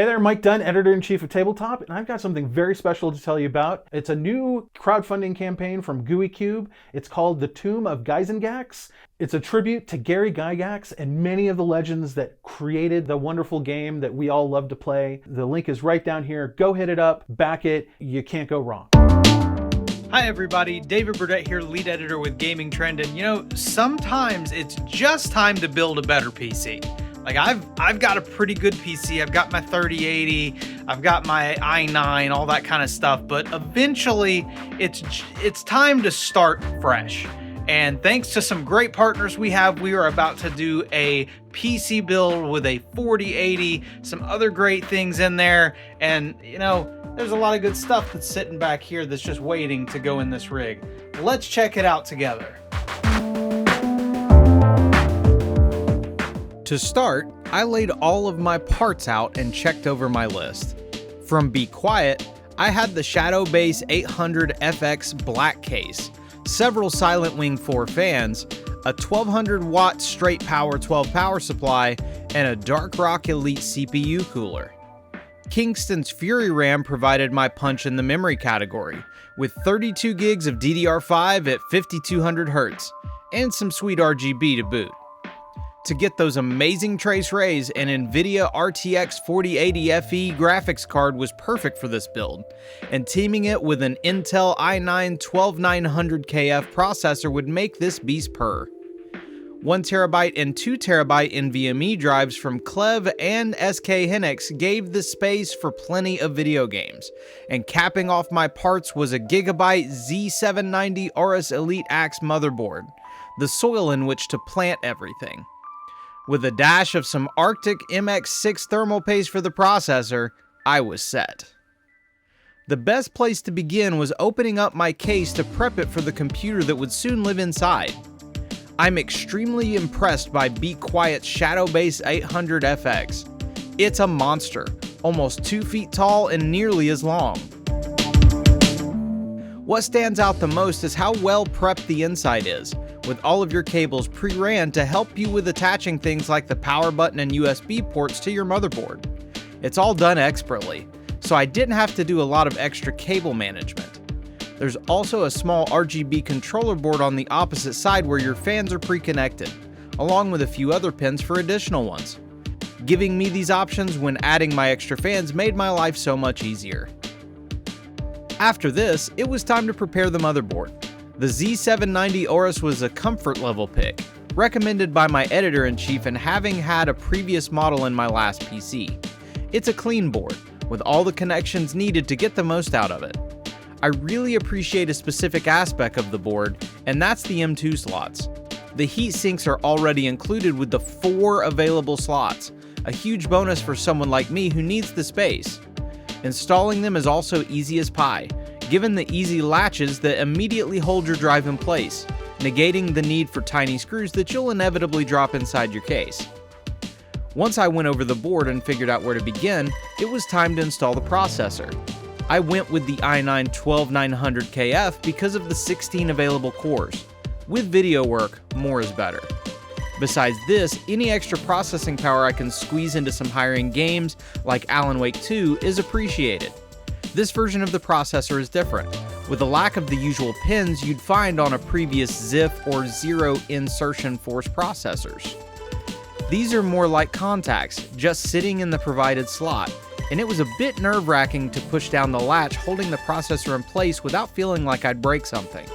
Hey there, Mike Dunn, Editor-in-Chief of Tabletop, and I've got something very special to tell you about. It's a new crowdfunding campaign from GUICube. It's called The Tomb of Gygax. It's a tribute to Gary Gygax and many of the legends that created the wonderful game that we all love to play. The link is right down here. Go hit it up, back it. You can't go wrong. Hi everybody, David Burdett here, lead editor with Gamingtrend, and you know, sometimes it's just time to build a better PC. Like I've got a pretty good PC. I've got my 3080, I've got my i9, all that kind of stuff, but eventually it's time to start fresh. And thanks to some great partners we have, we are about to do a PC build with a 4080, some other great things in there, and you know, there's a lot of good stuff that's sitting back here that's just waiting to go in this rig. Let's check it out together. To start, I laid all of my parts out and checked over my list. From Be Quiet, I had the Shadow Base 800FX black case, several Silent Wing 4 fans, a 1200 watt straight power 12 power supply, and a Dark Rock Elite CPU cooler. Kingston's Fury RAM provided my punch in the memory category, with 32 gigs of DDR5 at 5200 Hz, and some sweet RGB to boot. To get those amazing trace rays, an NVIDIA RTX 4080 FE graphics card was perfect for this build, and teaming it with an Intel i9 12900KF processor would make this beast purr. 1TB and 2TB NVMe drives from KLEVV and SK hynix gave the space for plenty of video games, and capping off my parts was a Gigabyte Z790 Aorus Elite Axe motherboard, the soil in which to plant everything. With a dash of some Arctic MX6 thermal paste for the processor, I was set. The best place to begin was opening up my case to prep it for the computer that would soon live inside. I'm extremely impressed by Be Quiet's Shadow Base 800FX. It's a monster, almost 2 feet tall and nearly as long. What stands out the most is how well prepped the inside is, with all of your cables pre-ran to help you with attaching things like the power button and USB ports to your motherboard. It's all done expertly, so I didn't have to do a lot of extra cable management. There's also a small RGB controller board on the opposite side where your fans are pre-connected, along with a few other pins for additional ones. Giving me these options when adding my extra fans made my life so much easier. After this, it was time to prepare the motherboard. The Z790 Aorus was a comfort level pick, recommended by my editor-in-chief and having had a previous model in my last PC. It's a clean board, with all the connections needed to get the most out of it. I really appreciate a specific aspect of the board, and that's the M2 slots. The heat sinks are already included with the 4 available slots, a huge bonus for someone like me who needs the space. Installing them is also easy as pie, given the easy latches that immediately hold your drive in place, negating the need for tiny screws that you'll inevitably drop inside your case. Once I went over the board and figured out where to begin, it was time to install the processor. I went with the i9 12900KF because of the 16 available cores. With video work, more is better. Besides this, any extra processing power I can squeeze into some higher-end games like Alan Wake 2 is appreciated. This version of the processor is different, with a lack of the usual pins you'd find on a previous ZIF or zero insertion force processors. These are more like contacts, just sitting in the provided slot, and it was a bit nerve-wracking to push down the latch holding the processor in place without feeling like I'd break something.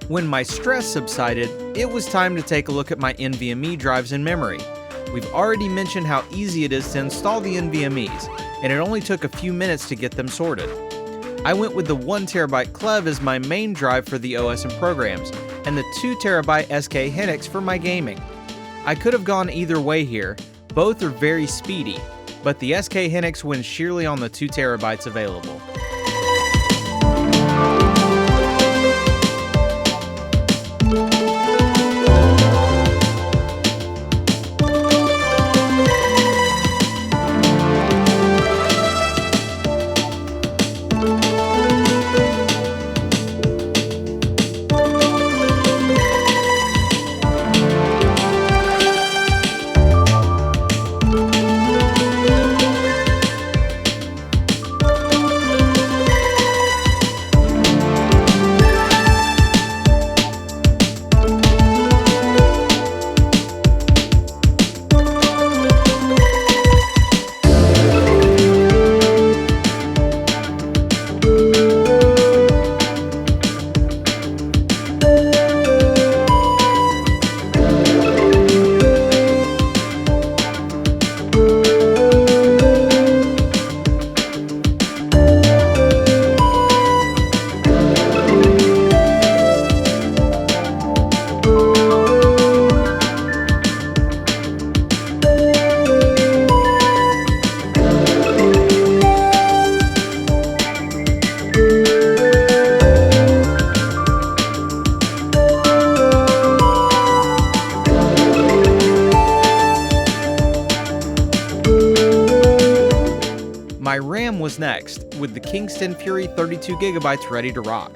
When my stress subsided, it was time to take a look at my NVMe drives and memory. We've already mentioned how easy it is to install the NVMe's, and it only took a few minutes to get them sorted. I went with the 1TB KLEVV as my main drive for the OS and programs, and the 2TB SK hynix for my gaming. I could have gone either way here, both are very speedy, but the SK hynix wins sheerly on the 2TB available. My RAM was next, with the Kingston Fury 32GB ready to rock.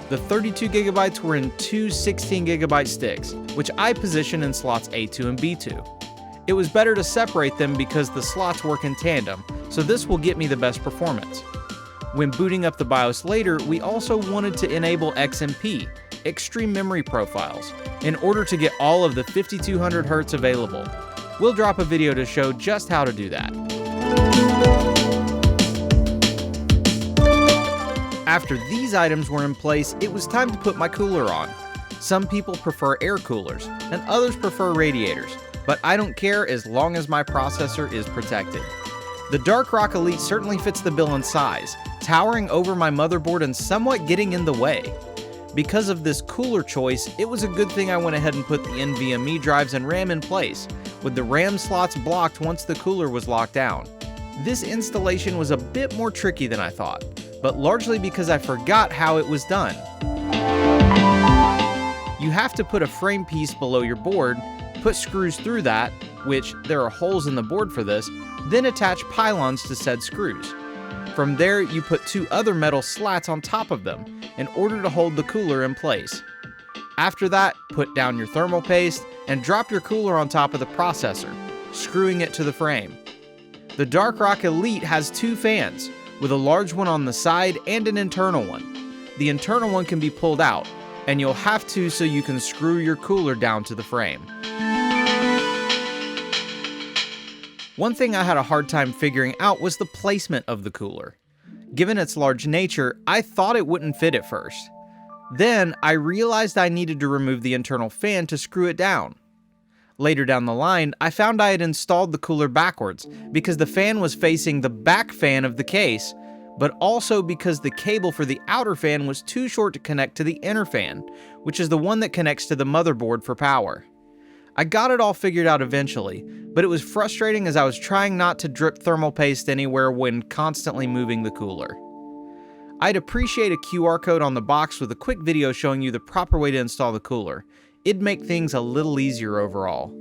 The 32GB were in two 16GB sticks, which I position in slots A2 and B2. It was better to separate them because the slots work in tandem, so this will get me the best performance. When booting up the BIOS later, we also wanted to enable XMP, Extreme Memory Profiles, in order to get all of the 5200Hz available. We'll drop a video to show just how to do that. After these items were in place, it was time to put my cooler on. Some people prefer air coolers, and others prefer radiators, but I don't care as long as my processor is protected. The Dark Rock Elite certainly fits the bill in size, towering over my motherboard and somewhat getting in the way. Because of this cooler choice, it was a good thing I went ahead and put the NVMe drives and RAM in place, with the RAM slots blocked once the cooler was locked down. This installation was a bit more tricky than I thought, but largely because I forgot how it was done. You have to put a frame piece below your board, put screws through that, which there are holes in the board for this, then attach pylons to said screws. From there, you put two other metal slats on top of them in order to hold the cooler in place. After that, put down your thermal paste and drop your cooler on top of the processor, screwing it to the frame. The Dark Rock Elite has two fans, with a large one on the side and an internal one. The internal one can be pulled out, and you'll have to so you can screw your cooler down to the frame. One thing I had a hard time figuring out was the placement of the cooler. Given its large nature, I thought it wouldn't fit at first. Then I realized I needed to remove the internal fan to screw it down. Later down the line, I found I had installed the cooler backwards because the fan was facing the back fan of the case, but also because the cable for the outer fan was too short to connect to the inner fan, which is the one that connects to the motherboard for power. I got it all figured out eventually, but it was frustrating as I was trying not to drip thermal paste anywhere when constantly moving the cooler. I'd appreciate a QR code on the box with a quick video showing you the proper way to install the cooler. It'd make things a little easier overall.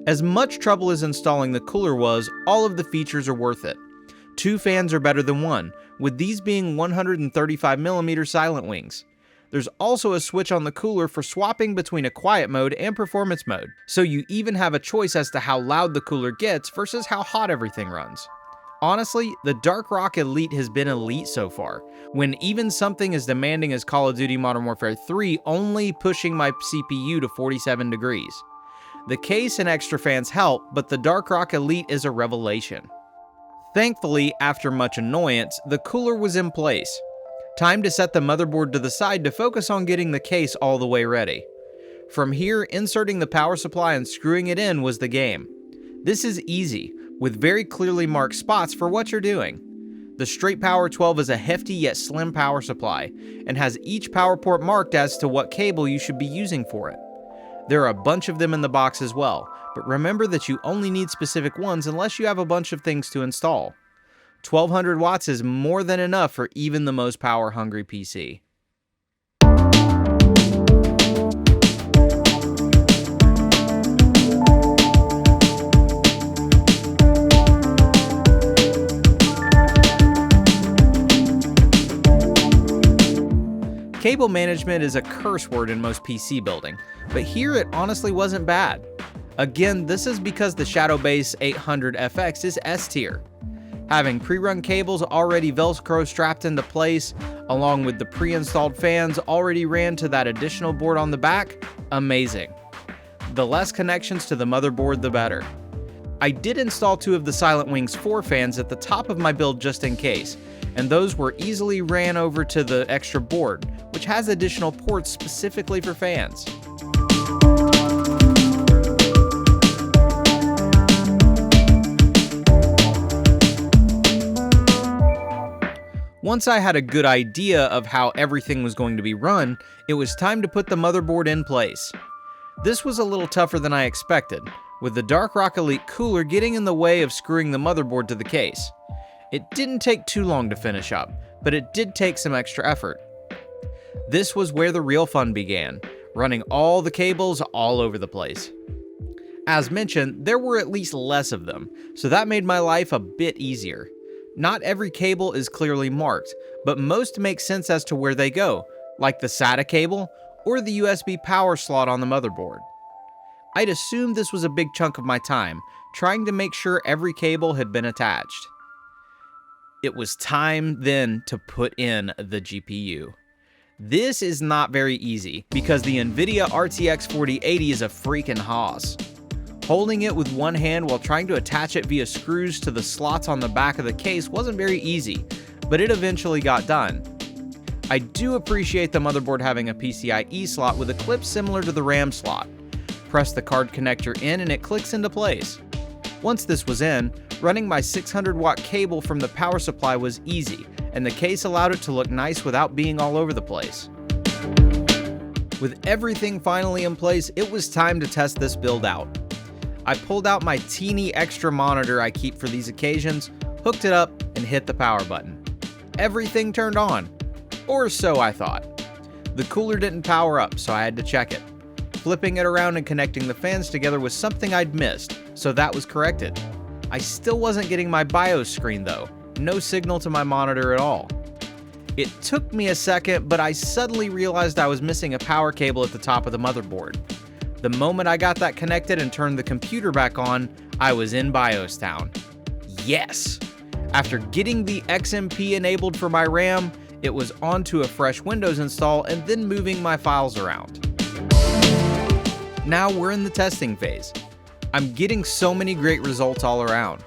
As much trouble as installing the cooler was, all of the features are worth it. Two fans are better than one, with these being 135mm silent wings. There's also a switch on the cooler for swapping between a quiet mode and performance mode, so you even have a choice as to how loud the cooler gets versus how hot everything runs. Honestly, the Dark Rock Elite has been elite so far, when even something as demanding as Call of Duty Modern Warfare 3 only pushing my CPU to 47 degrees. The case and extra fans help, but the Dark Rock Elite is a revelation. Thankfully, after much annoyance, the cooler was in place. Time to set the motherboard to the side to focus on getting the case all the way ready. From here, inserting the power supply and screwing it in was the game. This is easy, with very clearly marked spots for what you're doing. The straight power 12 is a hefty yet slim power supply, and has each power port marked as to what cable you should be using for it. There are a bunch of them in the box as well, but remember that you only need specific ones unless you have a bunch of things to install. 1200 watts is more than enough for even the most power-hungry PC. Cable management is a curse word in most PC building, but here it honestly wasn't bad. Again, this is because the Shadow Base 800FX is S tier. Having pre-run cables already Velcro strapped into place, along with the pre-installed fans already ran to that additional board on the back, amazing. The less connections to the motherboard, the better. I did install 2 of the Silent Wings 4 fans at the top of my build just in case, and those were easily ran over to the extra board, which has additional ports specifically for fans. Once I had a good idea of how everything was going to be run, it was time to put the motherboard in place. This was a little tougher than I expected, with the Dark Rock Elite cooler getting in the way of screwing the motherboard to the case. It didn't take too long to finish up, but it did take some extra effort. This was where the real fun began, running all the cables all over the place. As mentioned, there were at least less of them, so that made my life a bit easier. Not every cable is clearly marked, but most make sense as to where they go, like the SATA cable or the USB power slot on the motherboard. I'd assumed this was a big chunk of my time, trying to make sure every cable had been attached. It was time then to put in the GPU. This is not very easy, because the NVIDIA RTX 4080 is a freaking hoss. Holding it with one hand while trying to attach it via screws to the slots on the back of the case wasn't very easy, but it eventually got done. I do appreciate the motherboard having a PCIe slot with a clip similar to the RAM slot. Press the card connector in and it clicks into place. Once this was in, running my 600 watt cable from the power supply was easy, and the case allowed it to look nice without being all over the place. With everything finally in place, it was time to test this build out. I pulled out my teeny extra monitor I keep for these occasions, hooked it up, and hit the power button. Everything turned on. Or so I thought. The cooler didn't power up, so I had to check it. Flipping it around and connecting the fans together was something I'd missed, so that was corrected. I still wasn't getting my BIOS screen though. No signal to my monitor at all. It took me a second, but I suddenly realized I was missing a power cable at the top of the motherboard. The moment I got that connected and turned the computer back on, I was in BIOS town. Yes! After getting the XMP enabled for my RAM, it was onto a fresh Windows install and then moving my files around. Now we're in the testing phase. I'm getting so many great results all around.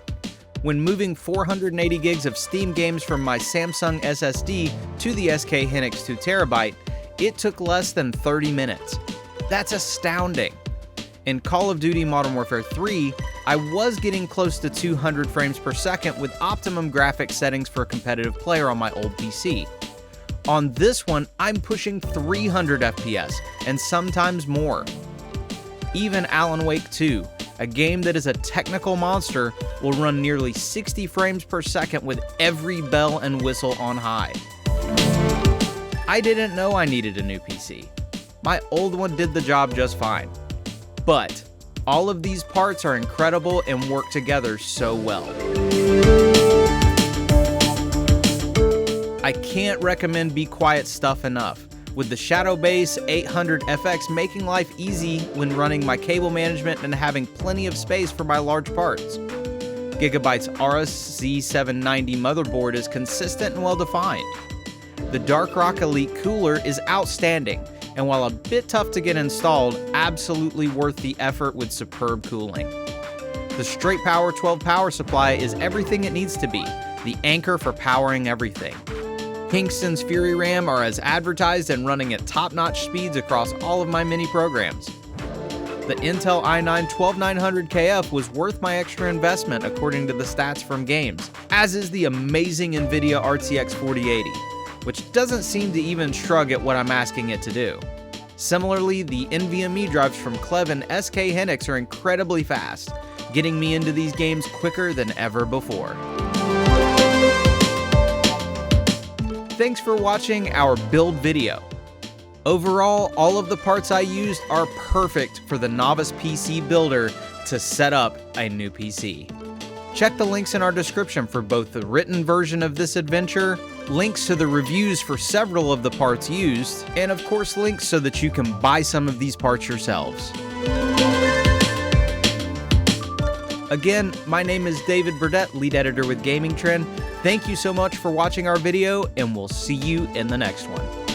When moving 480 gigs of Steam games from my Samsung SSD to the SK hynix 2TB, it took less than 30 minutes. That's astounding. In Call of Duty Modern Warfare 3, I was getting close to 200 frames per second with optimum graphics settings for a competitive player on my old PC. On this one, I'm pushing 300 FPS, and sometimes more. Even Alan Wake 2, a game that is a technical monster, will run nearly 60 frames per second with every bell and whistle on high. I didn't know I needed a new PC. My old one did the job just fine. But all of these parts are incredible and work together so well. I can't recommend Be Quiet stuff enough, with the Shadow Base 800FX making life easy when running my cable management and having plenty of space for my large parts. Gigabyte's Aorus Z790 motherboard is consistent and well defined. The Dark Rock Elite cooler is outstanding, and while a bit tough to get installed, absolutely worth the effort with superb cooling. The straight power 12 power supply is everything it needs to be, the anchor for powering everything. Kingston's Fury RAM are as advertised and running at top-notch speeds across all of my mini programs. The Intel i9 12900KF was worth my extra investment according to the stats from games, as is the amazing NVIDIA RTX 4080, which doesn't seem to even shrug at what I'm asking it to do. Similarly, the NVMe drives from KLEVV and SK Hynix are incredibly fast, getting me into these games quicker than ever before. Thanks for watching our build video. Overall, all of the parts I used are perfect for the novice PC builder to set up a new PC. Check the links in our description for both the written version of this adventure, links to the reviews for several of the parts used, and of course links so that you can buy some of these parts yourselves. Again, my name is David Burdett, lead editor with Gamingtrend. Thank you so much for watching our video, and we'll see you in the next one.